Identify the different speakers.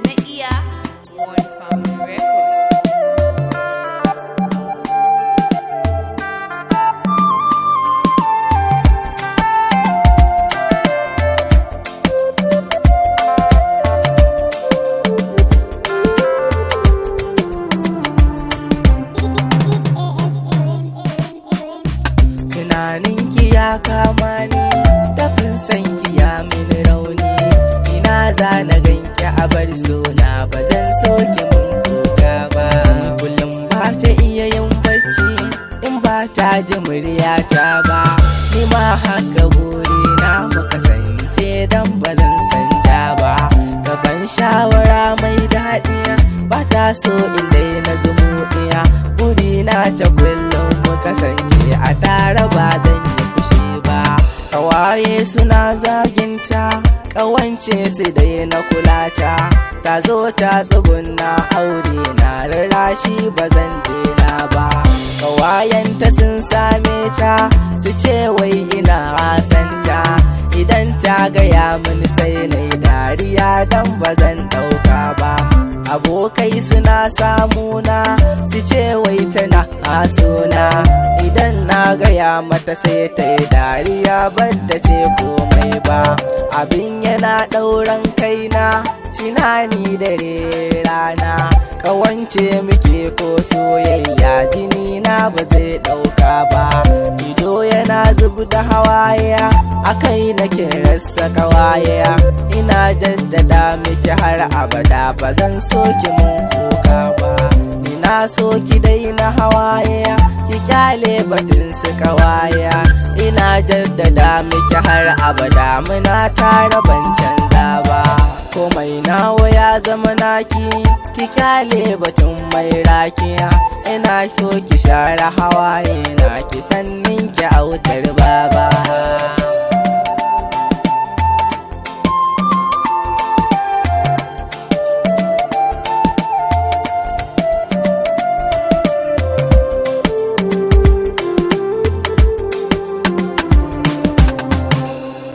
Speaker 1: Nadia One Family Record.
Speaker 2: Tunaninki ya kama ni, tafin sanki ya mini rauni. Ina za na ganki a bar sona, ba zan so ki mun kuka ba. Kullum ba ta iya yin bacci in ba ta ji muryata ba. Ni ma haka burina mu kasance dan ba zan sanja ba. Gaban shawara mai daɗi ba ta so in daina zumuɗiya. Burina ta kullum mu kasance a tare, ba zan yi fushi ba. Kawaye suna zaginta, ƙawance su daina kulata. Ta zo ta tsuguna aure na rarrashi, ba zan daina ba. Kawayenta sun same ta su ce wai ina santa. Idan ta gaya mini sai na yi dariya dan ba zan ɗauka ba. Abokai suna samuna su ce wai tana hasuna. Idan na gaya mata sai ta yi dariya badda ce komai ba. Abin yana ɗauran kaina, tunani dare rana. Ƙawance muke ko soyayya, jini na ba zai ɗauka ba. Ido yana zub da hawaye, akai nake rasa kawaya. Ina jaddada miki har abada, ba zan so ki mun kuka ba. Ina so ki daina hawaye, ki kyale batun su kawaya. Ina jaddada miki har abada, muna tare ban canza ba. Komai nawa ya zama naki, ki kyale batun mai rakiya. Ina so ki share hawaye na, ki sannin ki autar baba.